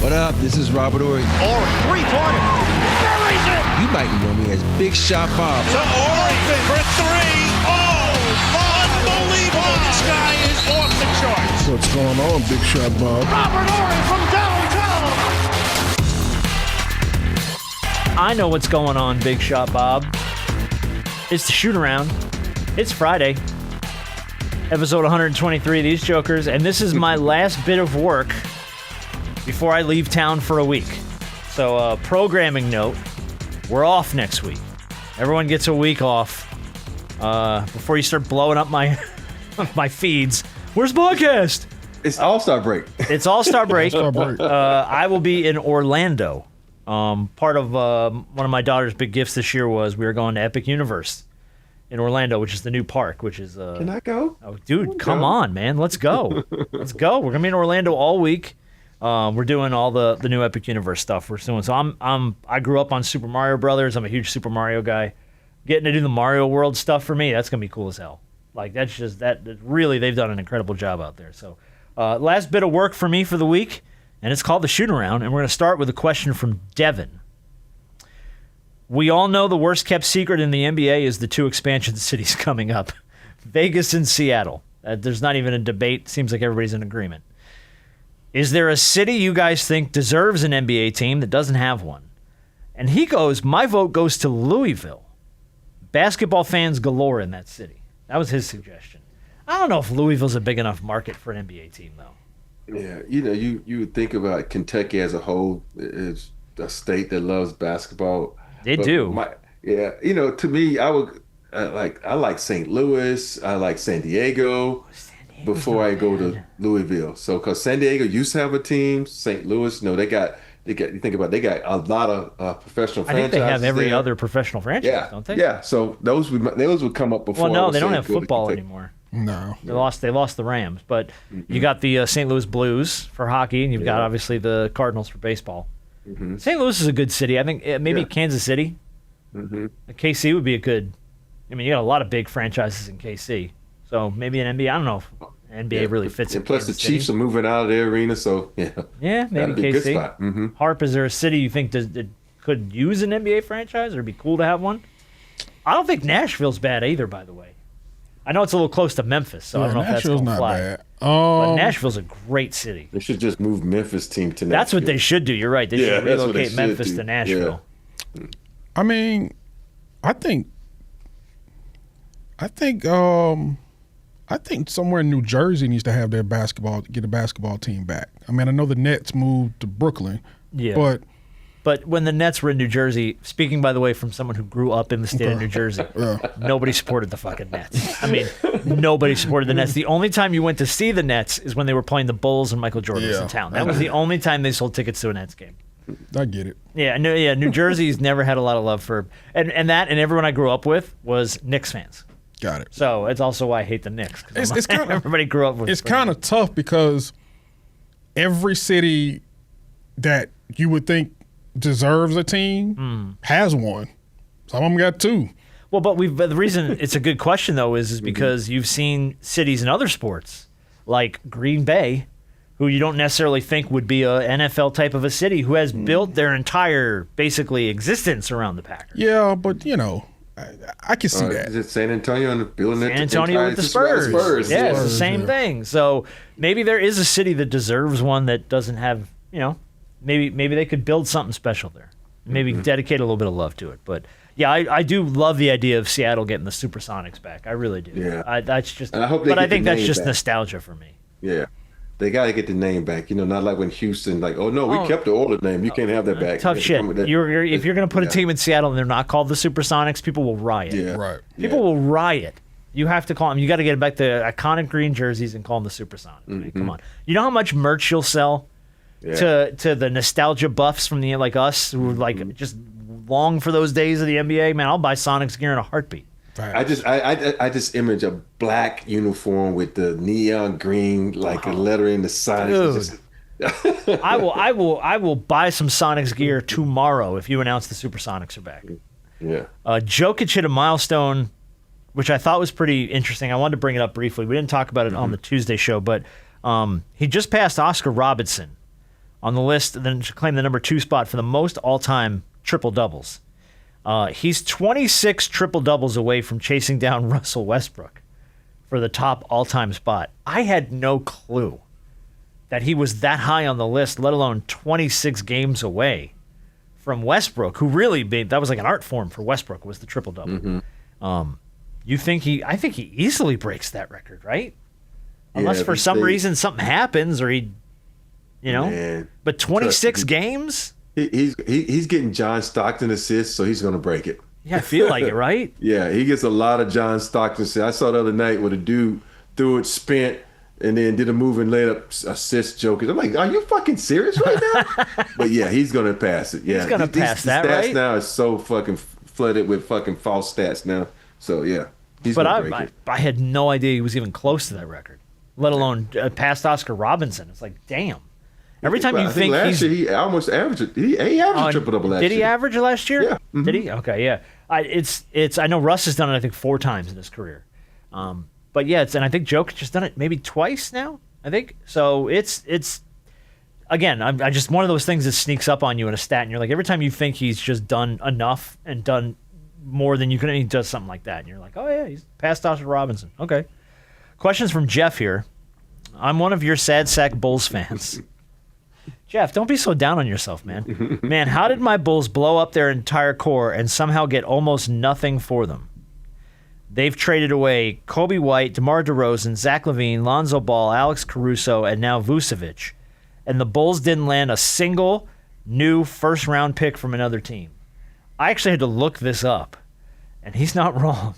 What up? This is Robert Horry. Horry, three-pointer. Buries it. You might know me as Big Shot Bob. To Horry for three. Oh, unbelievable. This guy is off the charts. What's going on, Big Shot Bob? Robert Horry from downtown. I know what's going on, Big Shot Bob. It's the shoot around. It's Friday. Episode 123 of These Jokers, and this is my last bit of work before I leave town for a week. So, programming note, we're off next week. Everyone gets a week off before you start blowing up my my feeds. Where's the podcast? It's All-Star break. It's All-Star break. All-Star break. I will be in Orlando. Part of one of my daughter's big gifts this year was we were going to Epic Universe in Orlando, which is the new park, which is... Can I go? Oh, dude, come on, man. Let's go. Let's go. We're going to be in Orlando all week. We're doing all the new Epic Universe stuff we're doing. So I grew up on Super Mario Brothers. I'm a huge Super Mario guy. Getting to do the Mario World stuff for me, that's going to be cool as hell. Like, that's just... that really, they've done an incredible job out there. So, last bit of work for me for the week, and it's called the Shoot Around, and we're going to start with a question from Devin. We all know the worst-kept secret in the NBA is the two expansion cities coming up, Vegas and Seattle. There's not even a debate. Seems like everybody's in agreement. Is there a city you guys think deserves an NBA team that doesn't have one? And he goes, my vote goes to Louisville. Basketball fans galore in that city. That was his suggestion. I don't know if Louisville's a big enough market for an NBA team, though. Yeah, you think about Kentucky as a whole. It's a state that loves basketball. They do. To me, I would I like St. Louis. I like San Diego before I go to Louisville. So, because San Diego used to have a team, St. Louis, they got. You think about it, they got a lot of professional franchises. I think they have every there. other professional franchise, don't they? Yeah. So those would come up before. Well, no, they don't have football anymore. No. They lost the Rams, but you got the St. Louis Blues for hockey, and you've got obviously the Cardinals for baseball. Mm-hmm. St. Louis is a good city. I think maybe Kansas City. Mm-hmm. KC would be a good. I mean, you got a lot of big franchises in KC, so maybe an NBA. I don't know if NBA really fits. And plus, the Chiefs are moving out of their arena, so yeah, maybe KC. A good spot. Mm-hmm. Harp, is there a city you think that could use an NBA franchise, or it'd be cool to have one? I don't think Nashville's bad either. By the way, I know it's a little close to Memphis, so I don't know if that's going to fly. Bad. But Nashville's a great city. They should just move Memphis team to Nashville. That's what they should do. You're right. They should relocate Memphis to Nashville. Yeah. I mean, I think somewhere in New Jersey needs to have get a basketball team back. I mean, I know the Nets moved to Brooklyn, But when the Nets were in New Jersey, speaking, by the way, from someone who grew up in the state of New Jersey, nobody supported the fucking Nets. I mean, nobody supported the Nets. The only time you went to see the Nets is when they were playing the Bulls and Michael Jordan was in town. That was the only time they sold tickets to a Nets game. I get it. New Jersey's never had a lot of love for and everyone I grew up with was Knicks fans. Got it. So it's also why I hate the Knicks. It's kind of everybody grew up with. It's kind of tough because every city that you would think deserves a team has one. Some of them got two. Well, but the reason it's a good question though is because you've seen cities in other sports like Green Bay, who you don't necessarily think would be a NFL type of a city, who has built their entire basically existence around the Packers. Yeah, but I can see that. Is it San Antonio and building San Antonio with the Spurs? Yeah, it's the same thing. So maybe there is a city that deserves one that doesn't have, maybe they could build something special there. Maybe dedicate a little bit of love to it. But yeah, I do love the idea of Seattle getting the Supersonics back. I really do. Yeah, I think that's just back. Nostalgia for me. Yeah. They got to get the name back, not like when Houston, we kept the older name. You can't have that back. Tough shit. If you're going to put a team in Seattle and they're not called the Supersonics, people will riot. Yeah, right. People will riot. You have to call them. You got to get back the iconic green jerseys and call them the Supersonics. Man. Come on. You know how much merch you'll sell to the nostalgia buffs from the like us who just long for those days of the NBA? Man, I'll buy Sonics gear in a heartbeat. I just image a black uniform with the neon green a letter in the side. I will buy some Sonics gear tomorrow if you announce the Supersonics are back. Yeah. Jokic hit a milestone, which I thought was pretty interesting. I wanted to bring it up briefly. We didn't talk about it on the Tuesday show, but he just passed Oscar Robertson on the list, then to claim the number 2 spot for the most all-time triple-doubles. He's 26 triple-doubles away from chasing down Russell Westbrook for the top all-time spot. I had no clue that he was that high on the list, let alone 26 games away from Westbrook, who really that was like an art form for Westbrook, was the triple-double. You think I think he easily breaks that record, right? Unless for some reason something happens or he, Man, but 26 games? He's getting John Stockton assists, so he's going to break it. Yeah, I feel like it, right? Yeah, he gets a lot of John Stockton assists. I saw the other night where the dude threw it, spent, and then did a move and laid up assist Jokic. I'm like, are you fucking serious right now? But yeah, he's going to pass it. Yeah, He's going to pass that, stats right? now is so fucking flooded with fucking false stats now. So yeah, he's going to break it. I had no idea he was even close to that record, let alone past Oscar Robertson. It's like, damn. Every time you think last year he almost averaged. He averaged triple double last year. Did he average it last year? Yeah. Mm-hmm. Did he? Okay, yeah. I know Russ has done it, I think, 4 times in his career. But yeah, and I think Jokic has done it maybe twice now. I think so. It's again, I just one of those things that sneaks up on you in a stat, and you're like, every time you think he's just done enough and done more than you can, he does something like that, and you're like, oh yeah, he's past Oscar Robinson. Okay. Questions from Jeff here. I'm one of your sad sack Bulls fans. Jeff, don't be so down on yourself, man. Man, how did my Bulls blow up their entire core and somehow get almost nothing for them? They've traded away Kobe White, DeMar DeRozan, Zach LaVine, Lonzo Ball, Alex Caruso, and now Vucevic. And the Bulls didn't land a single new first-round pick from another team. I actually had to look this up, and he's not wrong.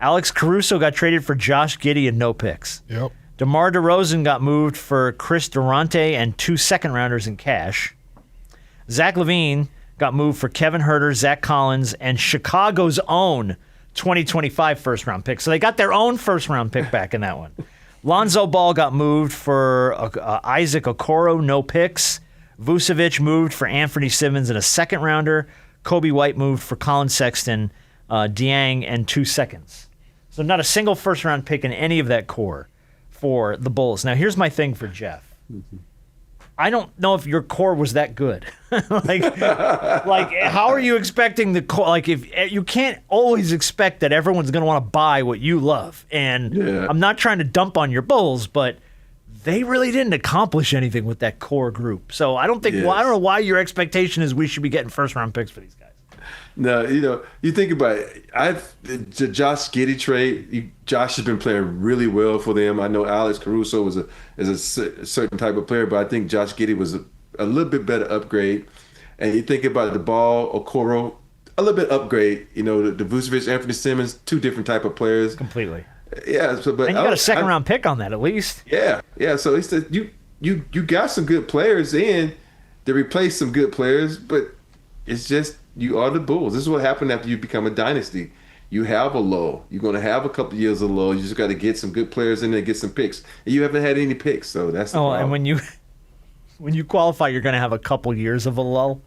Alex Caruso got traded for Josh Giddey and no picks. Yep. DeMar DeRozan got moved for Chris Durante and 2 second-rounders in cash. Zach LaVine got moved for Kevin Huerter, Zach Collins, and Chicago's own 2025 first-round pick. So they got their own first-round pick back in that one. Lonzo Ball got moved for Isaac Okoro, no picks. Vucevic moved for Anthony Simmons and a second-rounder. Kobe White moved for Colin Sexton, Dieng, and 2 seconds. So not a single first-round pick in any of that core for the Bulls. Now, here's my thing for Jeff. I don't know if your core was that good. like, how are you expecting the core? Like, if you can't always expect that everyone's going to want to buy what you love. And I'm not trying to dump on your Bulls, but they really didn't accomplish anything with that core group. So I don't think. Well, I don't know why your expectation is we should be getting first-round picks for these guys. No, you think about it. The Josh Giddey trade. Josh has been playing really well for them. I know Alex Caruso is a certain type of player, but I think Josh Giddey was a little bit better upgrade. And you think about the Ball, Okoro, a little bit upgrade. The Vucevic, Anthony Simmons, 2 different type of players. Completely. Yeah. So, but and you got a second-round pick on that at least. Yeah. So it's you got some good players in to replace some good players, but it's just. You are the Bulls. This is what happened after you become a dynasty. You have a lull. You're going to have a couple of years of lull. You just got to get some good players in there, get some picks. And you haven't had any picks, so that's the problem. And when you qualify, you're going to have a couple years of a lull.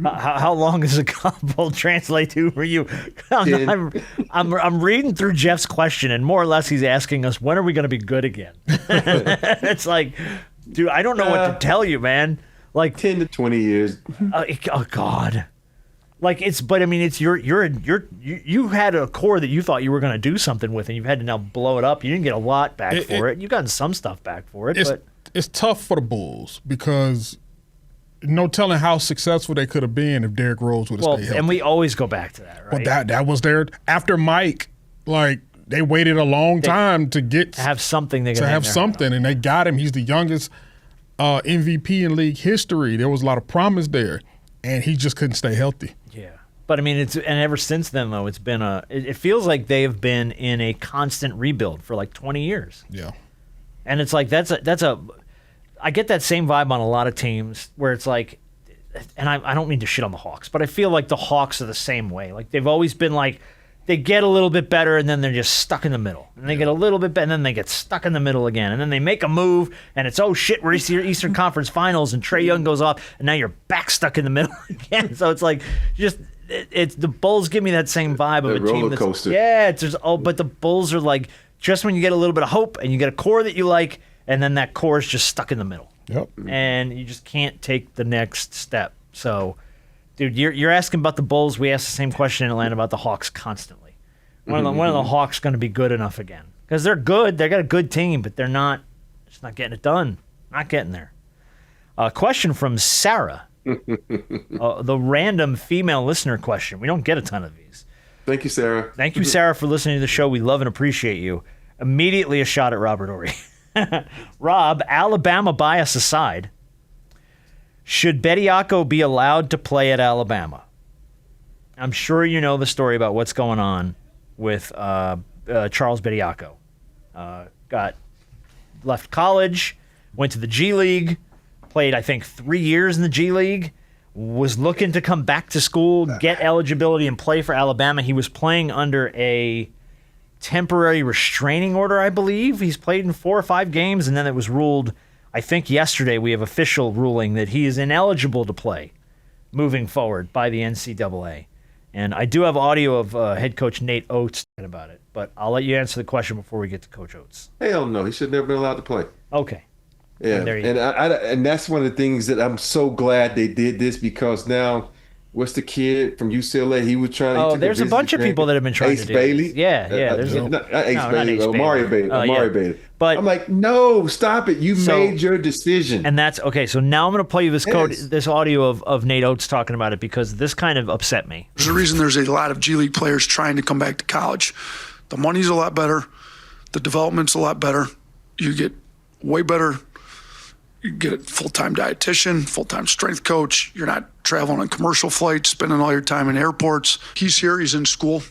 How long does a couple translate to for you? I'm reading through Jeff's question, and more or less he's asking us, when are we going to be good again? It's like, dude, I don't know what to tell you, man. Like 10 to 20 years. Oh God. Like it's you had a core that you thought you were going to do something with, and you've had to now blow it up. You didn't get a lot back for it. You've gotten some stuff back for it, but it's tough for the Bulls because no telling how successful they could have been if Derrick Rose would have stayed healthy. And we always go back to that, right? But that was their after Mike. Like they waited a long time to have something. And they got him. He's the youngest MVP in league history. There was a lot of promise there, and he just couldn't stay healthy. Yeah, but I mean, and ever since then though, it's been it feels like they have been in a constant rebuild for like 20 years. Yeah, and it's like I get that same vibe on a lot of teams where it's like, and I don't mean to shit on the Hawks, but I feel like the Hawks are the same way. Like they've always been like, they get a little bit better and then they're just stuck in the middle, and they get a little bit better and then they get stuck in the middle again, and then they make a move and it's, oh shit, we're Eastern Conference Finals and Trae Young goes off and now you're back stuck in the middle again. So it's like it's the Bulls give me that same vibe of a team that's coaster. But the Bulls are like, just when you get a little bit of hope and you get a core that you like, and then that core is just stuck in the middle. Yep. And you just can't take the next step. So, dude, you're asking about the Bulls. We ask the same question in Atlanta about the Hawks constantly. When are the Hawks going to be good enough again? Because they're good. They got a good team, but they're just not getting it done. Not getting there. A question from Sarah. The random female listener question. We don't get a ton of these. Thank you, Sarah. Thank you, Sarah, for listening to the show. We love and appreciate you. Immediately a shot at Robert Horry. Rob, Alabama bias aside, should Bediako be allowed to play at Alabama? I'm sure you know the story about what's going on with Charles Bediako. Got left college, went to the G League, played, I think, 3 years in the G League, was looking to come back to school, get eligibility, and play for Alabama. He was playing under a temporary restraining order, I believe. He's played in 4 or 5 games, and then it was ruled, I think yesterday we have official ruling that he is ineligible to play moving forward by the NCAA. And I do have audio of head coach Nate Oates talking about it, but I'll let you answer the question before we get to Coach Oates. Hell no, he should never been allowed to play. Okay. Yeah, and that's one of the things that I'm so glad they did this, because now, what's the kid from UCLA? He was trying. Oh, there's a bunch of people that have been trying to do Bailey. This. Yeah. There's not Ace Bailey, Amari Bailey. Amari Bailey. But I'm like, no, stop it! You made your decision. And that's okay. So now I'm going to play you this audio of Nate Oates talking about it, because this kind of upset me. There's a reason there's a lot of G League players trying to come back to college. The money's a lot better. The development's a lot better. You get way better. You get a full-time dietitian, full-time strength coach. You're not traveling on commercial flights, spending all your time in airports. He's here. He's in school.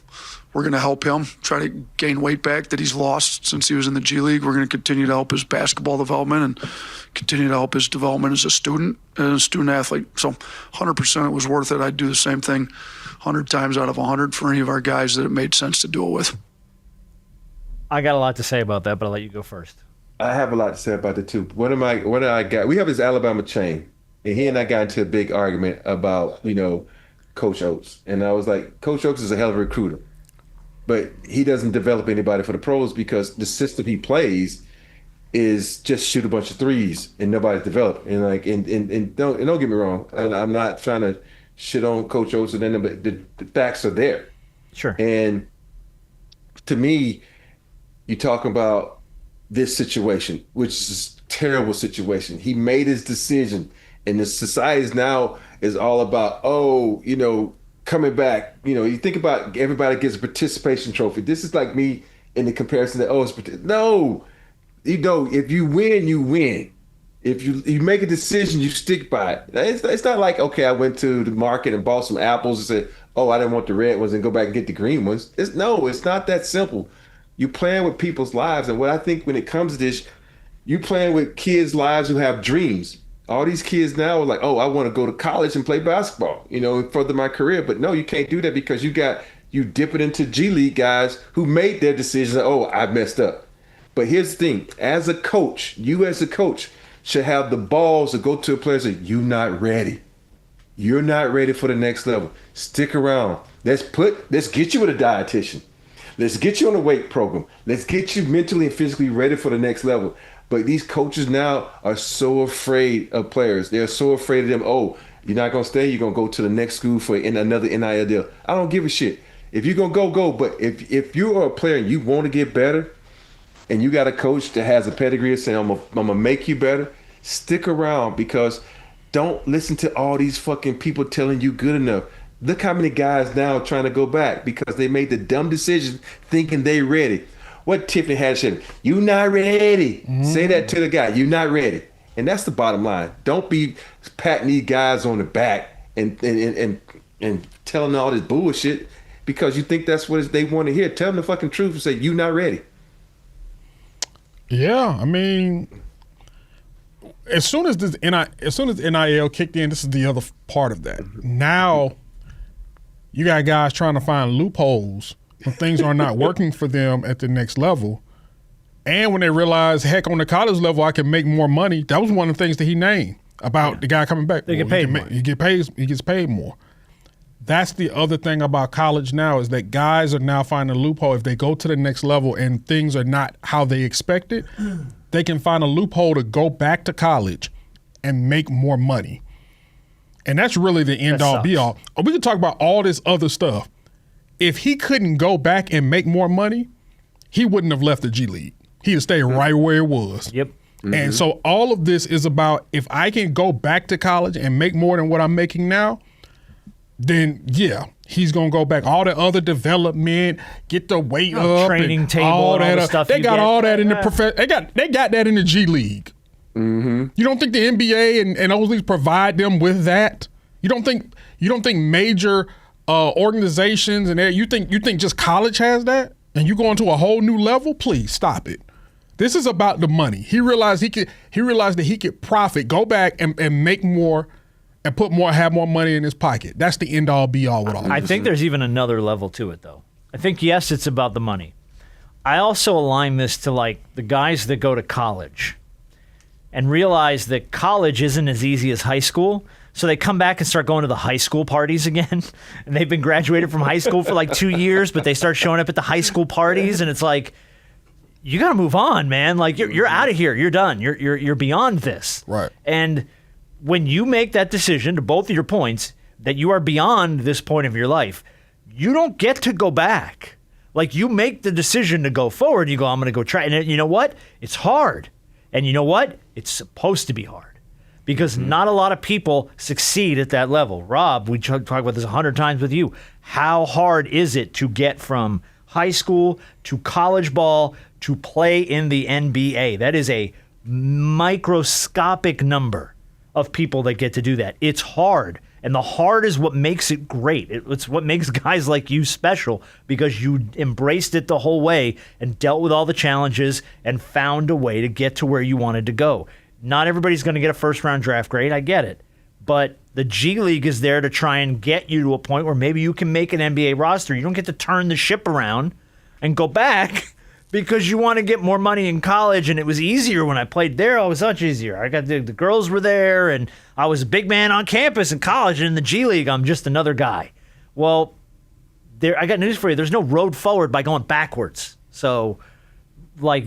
We're going to help him try to gain weight back that he's lost since he was in the G League. We're going to continue to help his basketball development and continue to help his development as a student and a student athlete. So 100% it was worth it. I'd do the same thing 100 times out of 100 for any of our guys that it made sense to do it with. I got a lot to say about that, but I'll let you go first. I have a lot to say about it too. What I got? We have this Alabama chain, and he and I got into a big argument about, Coach Oates. And I was like, Coach Oates is a hell of a recruiter, but he doesn't develop anybody for the pros, because the system he plays is just shoot a bunch of threes and nobody's developed. And don't get me wrong, I'm not trying to shit on Coach Oates, but the facts are there. Sure. And to me, you talk about this situation, which is a terrible situation. He made his decision, and the society now is all about, coming back. You think about everybody gets a participation trophy. This is like me in the comparison that, no, if you win, you win. If you make a decision, you stick by it. It's not like, okay, I went to the market and bought some apples and said, I didn't want the red ones, and go back and get the green ones. It's not that simple. You playing with people's lives, and what I think when it comes to this, you playing with kids' lives who have dreams. All these kids now are like, I want to go to college and play basketball, and further my career. But no, you can't do that, because you dip it into G League guys who made their decisions. I messed up. But here's the thing: as a coach, you as a coach should have the balls to go to a player and say, "You're not ready. You're not ready for the next level. Stick around. Let's get you with a dietitian. Let's get you on a weight program. Let's get you mentally and physically ready for the next level." But these coaches now are so afraid of players. They're so afraid of them. You're not going to stay. You're going to go to the next school for another NIL deal. I don't give a shit. If you're going to go. But if you are a player and you want to get better, and you got a coach that has a pedigree of saying, I'm going to make you better, stick around, because don't listen to all these fucking people telling you good enough. Look how many guys now are trying to go back because they made the dumb decision thinking they ready. What Tiffany had said, "You not ready." Mm-hmm. Say that to the guy, "You not ready." And that's the bottom line. Don't be patting these guys on the back and telling all this bullshit because you think that's what they want to hear. Tell them the fucking truth and say, "You not ready." Yeah, I mean, as soon as NIL kicked in, this is the other part of that. Now you got guys trying to find loopholes when things are not working for them at the next level. And when they realize, heck, on the college level, I can make more money. That was one of the things that he named about the guy coming back. They get paid more. He gets paid more. That's the other thing about college now, is that guys are now finding a loophole. If they go to the next level and things are not how they expect it, they can find a loophole to go back to college and make more money. And that's really the end all be all. We can talk about all this other stuff. If he couldn't go back and make more money, he wouldn't have left the G League. He'd have stayed right where it was. Yep. And so all of this is about, if I can go back to college and make more than what I'm making now, then yeah, he's gonna go back. All the other development, get the weight up, training and table, all and all that. the stuff They you got get. all that in the They got that in the G League. You don't think the NBA and those leagues provide them with that? You don't think major organizations and you think just college has that? And you going to a whole new level? Please stop it. This is about the money. He realized that he could profit, go back and make more and have more money in his pocket. That's the end all be all with all. I think there's even another level to it, though. I think, yes, it's about the money. I also align this to, like, the guys that go to college and realize that college isn't as easy as high school. So they come back and start going to the high school parties again. And they've been graduated from high school for like 2 years, but they start showing up at the high school parties, and it's like, you got to move on, man. Like, you're out of here. You're done. You're beyond this. Right. And when you make that decision, to both of your points, that you are beyond this point of your life, you don't get to go back. Like, you make the decision to go forward. You go, I'm going to go try. And you know what? It's hard. And you know what? It's supposed to be hard. Because not a lot of people succeed at that level. Rob, we talk about this 100 times with you. How hard is it to get from high school to college ball to play in the NBA? That is a microscopic number of people that get to do that. It's hard. And the hard is what makes it great. It's what makes guys like you special, because you embraced it the whole way and dealt with all the challenges and found a way to get to where you wanted to go. Not everybody's going to get a first-round draft grade. I get it. But the G League is there to try and get you to a point where maybe you can make an NBA roster. You don't get to turn the ship around and go back because you want to get more money in college, and it was easier when I played there. It was much easier. I got the girls were there, and I was a big man on campus in college, and in the G League, I'm just another guy. Well, I got news for you. There's no road forward by going backwards. So, like,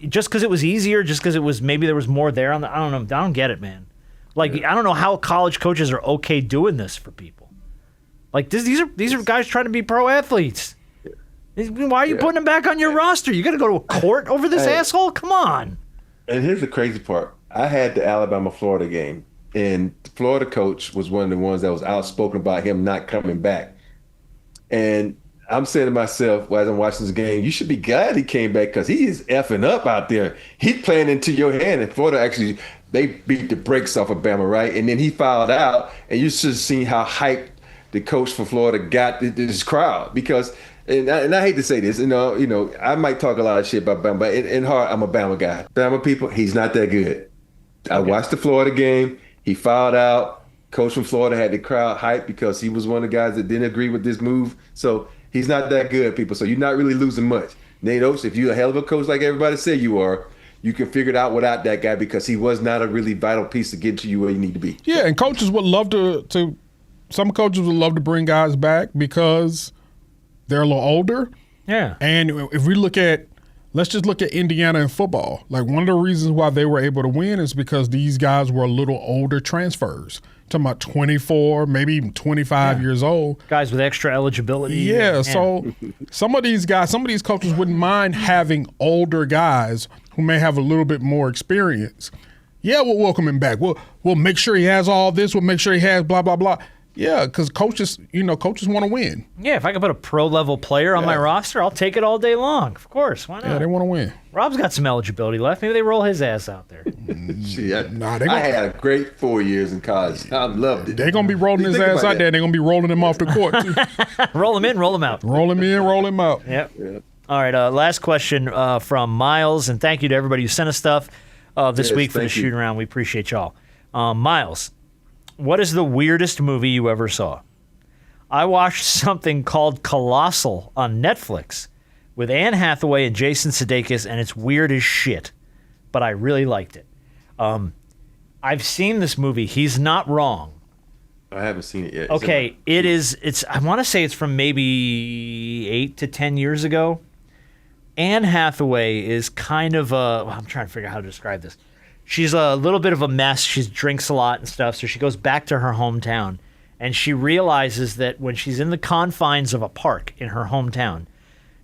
just because it was easier, just because it was maybe there was more there, I don't know. I don't get it, man. Like, I don't know how college coaches are okay doing this for people. Like, these are guys trying to be pro athletes. Why are you putting them back on your roster? You got to go to a court over this asshole? Come on. And here's the crazy part. I had the Alabama-Florida game, and the Florida coach was one of the ones that was outspoken about him not coming back. And I'm saying to myself, as I'm watching this game, you should be glad he came back, because he is effing up out there. He's playing into your hand. And Florida actually, they beat the brakes off of Bama, right? And then he fouled out, and you should have seen how hyped the coach for Florida got this crowd. Because, and I hate to say this, you know, I might talk a lot of shit about Bama, but in heart, I'm a Bama guy. Bama people, he's not that good. I watched the Florida game. He fouled out. Coach from Florida had the crowd hyped because he was one of the guys that didn't agree with this move. So he's not that good, people. So you're not really losing much. Nate Oates, if you're a hell of a coach like everybody said you are, you can figure it out without that guy, because he was not a really vital piece to get you where you need to be. Yeah, and coaches would love to some coaches would love to bring guys back because they're a little older. Yeah. And if we let's just look at Indiana in football. Like, one of the reasons why they were able to win is because these guys were a little older transfers. Talking about 24, maybe even 25 years old. Guys with extra eligibility. Yeah, so some of these coaches wouldn't mind having older guys who may have a little bit more experience. Yeah, we'll welcome him back. We'll make sure he has all this. We'll make sure he has blah, blah, blah. Yeah, because coaches want to win. Yeah, if I can put a pro-level player on my roster, I'll take it all day long. Of course, why not? Yeah, they want to win. Rob's got some eligibility left. Maybe they roll his ass out there. I had a great 4 years in college. I loved it. They're going to be rolling his ass out there. They're going to be rolling him off the court, too. Roll him in, roll him out. Roll him in, roll him out. Yep. All right, last question from Miles, and thank you to everybody who sent us stuff this week for the shoot around. We appreciate y'all. Miles, what is the weirdest movie you ever saw? I watched something called Colossal on Netflix with Anne Hathaway and Jason Sudeikis, and it's weird as shit, but I really liked it. I've seen this movie. He's not wrong. I haven't seen it yet. Okay, it's. I want to say it's from maybe 8 to 10 years ago. Anne Hathaway is kind of I'm trying to figure out how to describe this. she's a little bit of a mess. She drinks a lot and stuff. So she goes back to her hometown, and she realizes that when she's in the confines of a park in her hometown,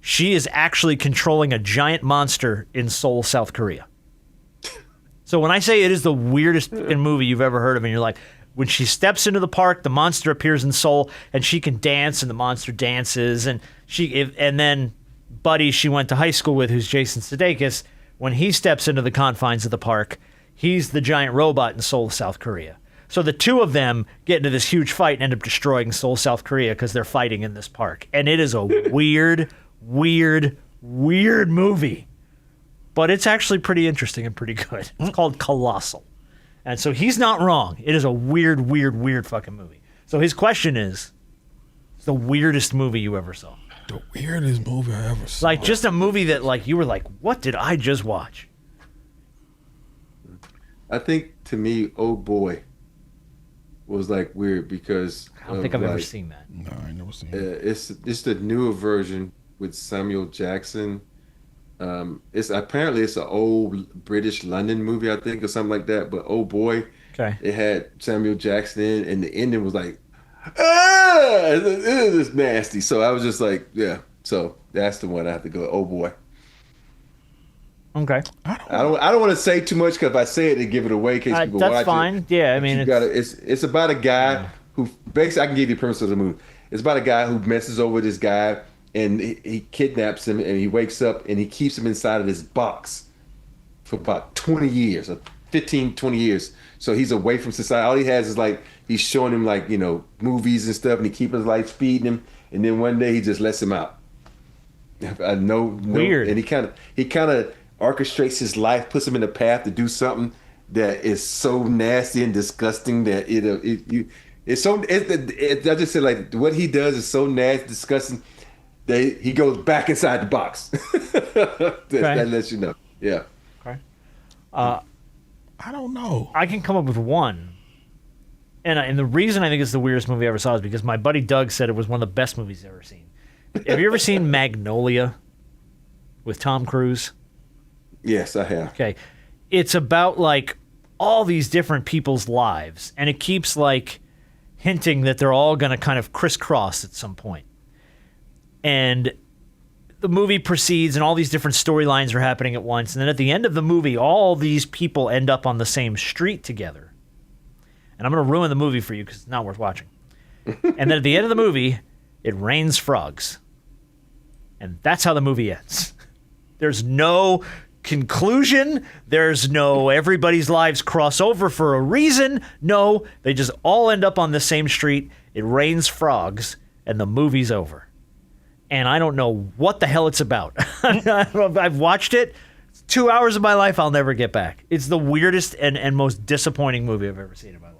she is actually controlling a giant monster in Seoul, South Korea. So when I say it is the weirdest fucking movie you've ever heard of in your life, when she steps into the park, the monster appears in Seoul, and she can dance, and the monster dances, and then Buddy she went to high school with, who's Jason Sudeikis, when he steps into the confines of the park, he's the giant robot in Seoul, South Korea. So the two of them get into this huge fight and end up destroying Seoul, South Korea because they're fighting in this park. And it is a weird movie. But it's actually pretty interesting and pretty good. It's called Colossal. And so he's not wrong. It is a weird fucking movie. So his question is, it's the weirdest movie you ever saw. The weirdest movie I ever saw. Like, just a movie that, like, you were like, what did I just watch? I think, to me, Oh Boy was, like, weird because I don't think I've ever seen that. No, I ain't never seen it. It's the newer version with Samuel Jackson. It's an old British London movie, I think, or something like that. But Oh Boy, Okay. it had Samuel Jackson in, and the ending was like, it is nasty. So I was just like, yeah. So that's the one I have to go. Oh Boy. Okay. I don't want to say too much because if I say it, they give it away in case people watch it. That's fine. Yeah, I mean, it's about a guy who basically, I can give you the premise of the movie. It's about a guy who messes over this guy, and he kidnaps him, and he wakes up and he keeps him inside of this box for about 20 years, or 15, 20 years. So he's away from society. All he has is like, he's showing him like, movies and stuff, and he keeps his life feeding him. And then one day he just lets him out. Weird. And he kind of orchestrates his life, puts him in a path to do something that is so nasty and disgusting that I just said, like, what he does is so nasty, disgusting, that he goes back inside the box. That lets you know. Yeah. Okay. I don't know. I can come up with one. And the reason I think it's the weirdest movie I ever saw is because my buddy Doug said it was one of the best movies he's ever seen. Have you ever seen Magnolia with Tom Cruise? Yes, I have. Okay. It's about, like, all these different people's lives, and it keeps, like, hinting that they're all going to kind of crisscross at some point. And the movie proceeds, and all these different storylines are happening at once, and then at the end of the movie, all these people end up on the same street together. And I'm going to ruin the movie for you because it's not worth watching. And then at the end of the movie, it rains frogs. And that's how the movie ends. There's no conclusion. There's no everybody's lives cross over for a reason. No, they just all end up on the same street. It rains frogs, and the movie's over. And I don't know what the hell it's about. I've watched it. It's 2 hours of my life I'll never get back. It's the weirdest and most disappointing movie I've ever seen in my life.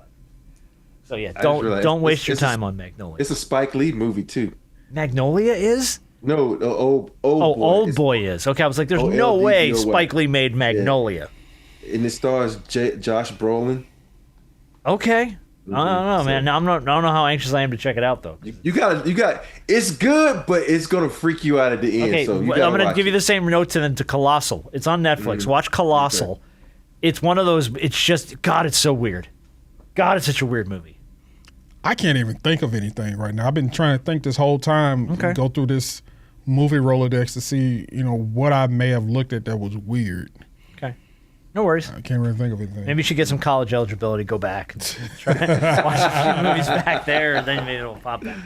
So yeah, don't waste your time on Magnolia. It's a Spike Lee movie too. Magnolia is? No, Old Boy. Old Boy is. Okay, I was like, there's no way Spike Lee made Magnolia. Yeah. And it stars Josh Brolin. Okay. I don't know, man. Now, I don't know how anxious I am to check it out, though. You got. It's good, but it's gonna freak you out at the end. Okay, so I'm gonna give you the same notes then to Colossal. It's on Netflix. Watch Colossal. Okay. It's one of those. It's just God. It's so weird. God, it's such a weird movie. I can't even think of anything right now. I've been trying to think this whole time. Okay. Go through this movie Rolodex to see, what I may have looked at that was weird. Okay. No worries. I can't really think of anything. Maybe you should get some college eligibility, go back and try and watch a few movies back there, and then maybe it'll pop back.